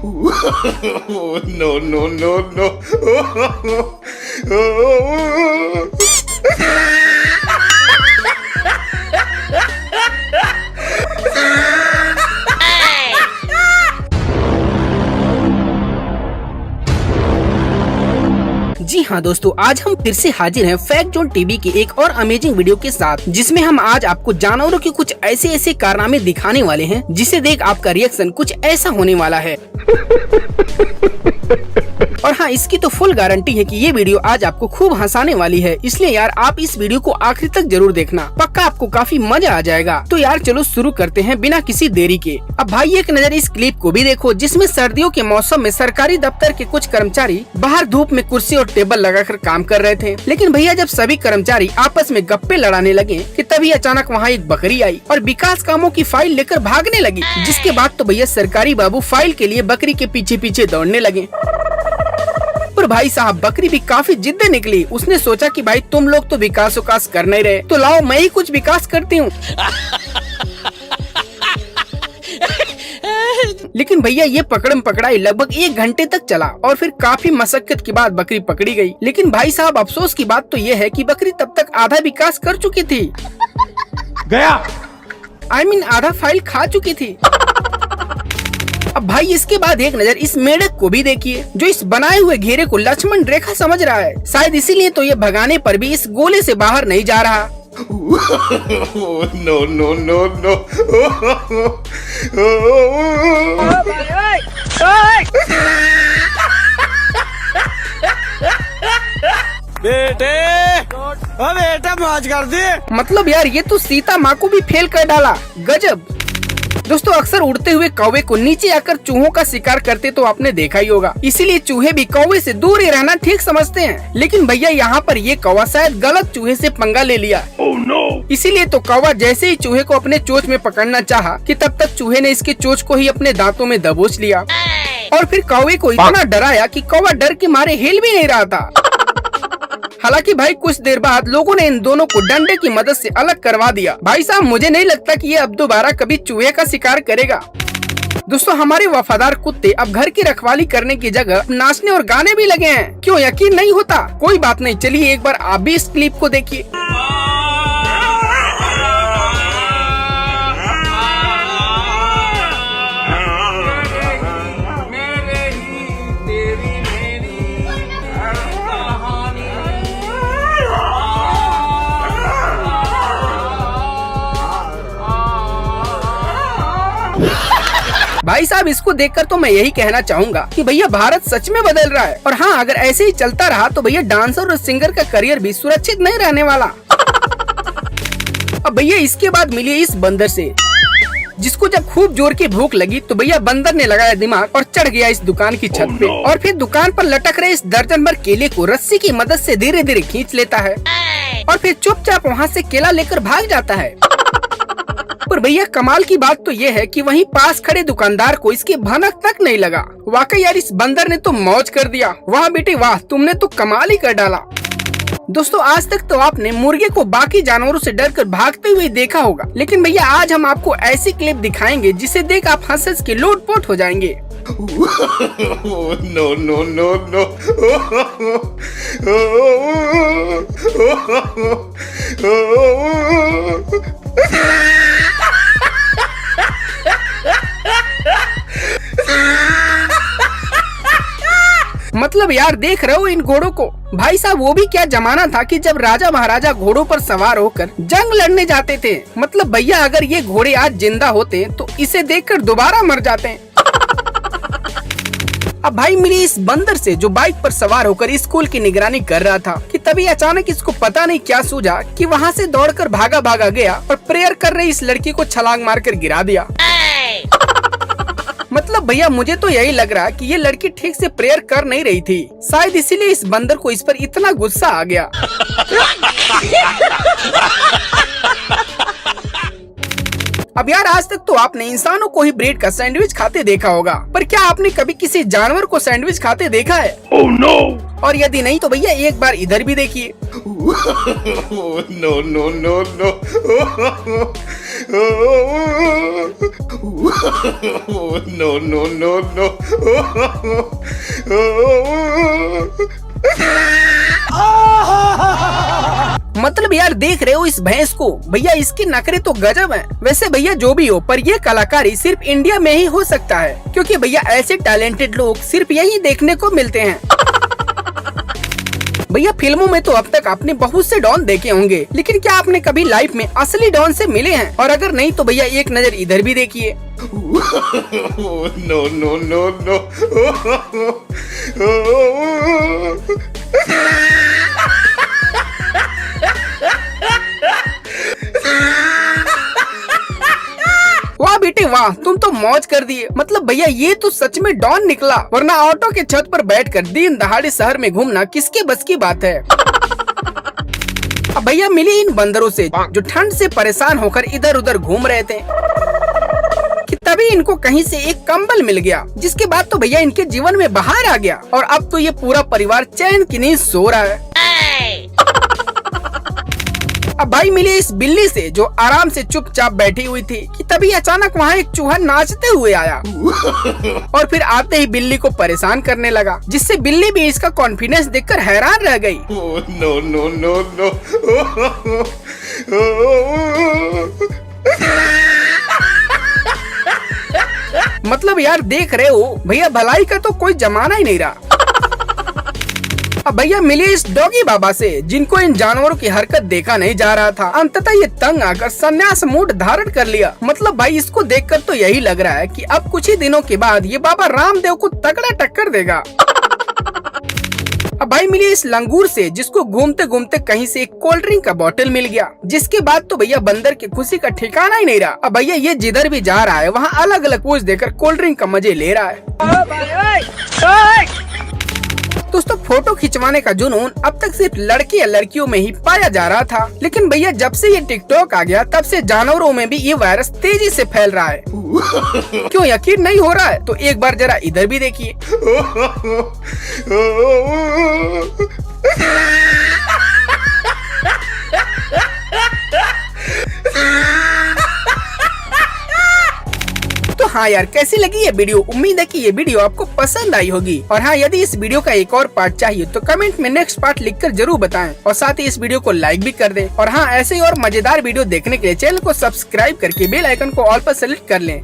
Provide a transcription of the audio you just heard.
No, no, no, no. जी हाँ दोस्तों, आज हम फिर से हाजिर हैं फैक्ट जोन टीवी की एक और अमेजिंग वीडियो के साथ, जिसमें हम आज आपको जानवरों के कुछ ऐसे कारनामे दिखाने वाले हैं जिसे देख आपका रिएक्शन कुछ ऐसा होने वाला है। और हाँ, इसकी तो फुल गारंटी है कि ये वीडियो आज आपको खूब हंसाने वाली है, इसलिए यार आप इस वीडियो को आखिर तक जरूर देखना, पक्का आपको काफी मजा आ जाएगा। तो यार चलो शुरू करते हैं बिना किसी देरी के। अब भाई एक नजर इस क्लिप को भी देखो, जिसमें सर्दियों के मौसम में सरकारी दफ्तर के कुछ कर्मचारी बाहर धूप में कुर्सी और टेबल लगाकर काम कर रहे थे। लेकिन भैया जब सभी कर्मचारी आपस में गप्पे लड़ाने लगे कि तभी अचानक वहाँ एक बकरी आई और विकास कामों की फाइल लेकर भागने लगी, जिसके बाद तो भैया सरकारी बाबू फाइल के लिए बकरी के पीछे पीछे दौड़ने लगे। पर भाई साहब बकरी भी काफी जिद्दी निकली, उसने सोचा कि भाई तुम लोग तो विकास कर नहीं रहे, तो लाओ मैं ही कुछ विकास करती हूँ। लेकिन भैया ये पकड़म पकड़ाई लगभग 1 घंटे तक चला और फिर काफी मशक्कत के बाद बकरी पकड़ी गई। लेकिन भाई साहब अफसोस की बात तो ये है कि बकरी तब तक आधा विकास कर चुकी थी, आधा फाइल खा चुकी थी। अब भाई इसके बाद एक नजर इस मेढक को भी देखिए, जो इस बनाए हुए घेरे को लक्ष्मण रेखा समझ रहा है। शायद इसीलिए तो ये भगाने पर भी इस गोले से बाहर नहीं जा रहा। No, no, no, no. बेटे मौज कर दी। मतलब यार ये तो सीता माँ को भी फेल कर डाला, गजब। दोस्तों अक्सर उड़ते हुए कौवे को नीचे आकर चूहों का शिकार करते तो आपने देखा ही होगा, इसीलिए चूहे भी कौवे से दूर ही रहना ठीक समझते हैं। लेकिन भैया यहाँ पर ये कौवा शायद गलत चूहे से पंगा ले लिया। इसीलिए तो कौवा जैसे ही चूहे को अपने चोंच में पकड़ना चाहा कि तब तक चूहे ने इसके चोंच को ही अपने दांतों में दबोच लिया और फिर कौवे को इतना डराया कि कौवा डर के मारे हिल भी नहीं रहा था। हालांकि भाई कुछ देर बाद लोगों ने इन दोनों को डंडे की मदद से अलग करवा दिया। भाई साहब मुझे नहीं लगता कि ये अब दोबारा कभी चूहे का शिकार करेगा। दोस्तों हमारे वफादार कुत्ते अब घर की रखवाली करने की जगह नाचने और गाने भी लगे हैं। क्यों यकीन नहीं होता? कोई बात नहीं, चलिए एक बार आप भी इस क्लिप को देखिए। भाई साहब इसको देखकर तो मैं यही कहना चाहूंगा कि भैया भारत सच में बदल रहा है। और हाँ, अगर ऐसे ही चलता रहा तो भैया डांसर और सिंगर का करियर भी सुरक्षित नहीं रहने वाला। अब भैया इसके बाद मिलिए इस बंदर से, जिसको जब खूब जोर की भूख लगी तो भैया बंदर ने लगाया दिमाग और चढ़ गया इस दुकान की छत पे और फिर दुकान पर लटक रहे इस दर्जन भर केले को रस्सी की मदद से धीरे धीरे खींच लेता है और फिर चुपचाप वहाँ से केला लेकर भाग जाता है। पर भैया कमाल की बात तो ये है कि वहीं पास खड़े दुकानदार को इसकी भनक तक नहीं लगा। वाकई यार इस बंदर ने तो मौज कर दिया। वाह बेटे वाह, तुमने तो कमाल ही कर डाला। दोस्तों आज तक तो आपने मुर्गे को बाकी जानवरों से डरकर भागते हुए देखा होगा, लेकिन भैया आज हम आपको ऐसी क्लिप दिखाएंगे जिसे देख आप हंस के लोटपोट हो जाएंगे। No, no, no, no. मतलब यार देख रहे हो इन घोड़ों को? भाई साहब वो भी क्या जमाना था कि जब राजा महाराजा घोड़ों पर सवार होकर जंग लड़ने जाते थे। मतलब भैया अगर ये घोड़े आज जिंदा होते तो इसे देखकर दोबारा मर जाते। अब भाई मिली इस बंदर से जो बाइक पर सवार होकर स्कूल की निगरानी कर रहा था कि तभी अचानक इसको पता नहीं क्या सूझा कि वहाँ से दौड़कर भागा गया और प्रेयर कर रही इस लड़की को छलांग मारकर गिरा दिया। मतलब भैया मुझे तो यही लग रहा कि ये लड़की ठीक से प्रेयर कर नहीं रही थी, शायद इसीलिए इस बंदर को इस पर इतना गुस्सा आ गया। अब यार आज तक तो आपने इंसानों को ही ब्रेड का सैंडविच खाते देखा होगा, पर क्या आपने कभी किसी जानवर को सैंडविच खाते देखा है? Oh no! और यदि नहीं तो भैया एक बार इधर भी देखिए। No, no, no, no. No, no, no, no. मतलब यार देख रहे हो इस भैंस को, भैया इसके नखरे तो गजब हैं। वैसे भैया जो भी हो, पर ये कलाकारी सिर्फ इंडिया में ही हो सकता है, क्योंकि भैया ऐसे टैलेंटेड लोग सिर्फ यही देखने को मिलते हैं। भैया फिल्मों में तो अब तक आपने बहुत से डॉन देखे होंगे, लेकिन क्या आपने कभी लाइफ में असली डॉन से मिले हैं? और अगर नहीं तो भैया एक नजर इधर भी देखिए। No, no, no, no. वाह बेटे वाह, तुम तो मौज कर दिए। मतलब भैया ये तो सच में डॉन निकला, वरना ऑटो के छत पर बैठकर दिन दहाड़े शहर में घूमना किसके बस की बात है। अब भैया मिले इन बंदरों से जो ठंड से परेशान होकर इधर उधर घूम रहे थे, कि तभी इनको कहीं से एक कंबल मिल गया, जिसके बाद तो भैया इनके जीवन में बाहर आ गया और अब तो ये पूरा परिवार चैन की नींद सो रहा है। अब भाई मिले इस बिल्ली से जो आराम से चुपचाप बैठी हुई थी, कि तभी अचानक वहाँ एक चूहा नाचते हुए आया और फिर आते ही बिल्ली को परेशान करने लगा, जिससे बिल्ली भी इसका कॉन्फिडेंस देखकर हैरान रह गई। No, no, no, no. मतलब यार देख रहे हो भैया भलाई का तो कोई जमाना ही नहीं रहा। अब भैया मिले इस डॉगी बाबा से, जिनको इन जानवरों की हरकत देखा नहीं जा रहा था। अंततः ये तंग आकर संन्यास मूड धारण कर लिया। मतलब भाई इसको देखकर तो यही लग रहा है कि अब कुछ ही दिनों के बाद ये बाबा रामदेव को तगड़ा टक्कर देगा। अब भाई मिले इस लंगूर से, जिसको घूमते घूमते कहीं से एक कोल्ड ड्रिंक का बोतल मिल गया, जिसके बाद तो भैया बंदर की खुशी का ठिकाना ही नहीं रहा। अब भैया ये जिधर भी जा रहा है वहाँ अलग अलग पोज देकर कोल्ड ड्रिंक का मजे ले रहा है। दोस्तों फोटो खिंचवाने का जुनून अब तक सिर्फ लड़के या लड़कियों में ही पाया जा रहा था, लेकिन भैया जब से ये टिकटॉक आ गया तब से जानवरों में भी ये वायरस तेजी से फैल रहा है। क्यों यकीन नहीं हो रहा है? तो एक बार जरा इधर भी देखिए। तो हाँ यार कैसी लगी ये वीडियो? उम्मीद है कि ये वीडियो आपको पसंद आई होगी। और हाँ यदि इस वीडियो का एक और पार्ट चाहिए तो कमेंट में नेक्स्ट पार्ट लिखकर जरूर बताएं, और साथ ही इस वीडियो को लाइक भी कर दें। और हाँ ऐसे ही और मजेदार वीडियो देखने के लिए चैनल को सब्सक्राइब करके बेल आइकन को ऑल पर सेलेक्ट कर लें।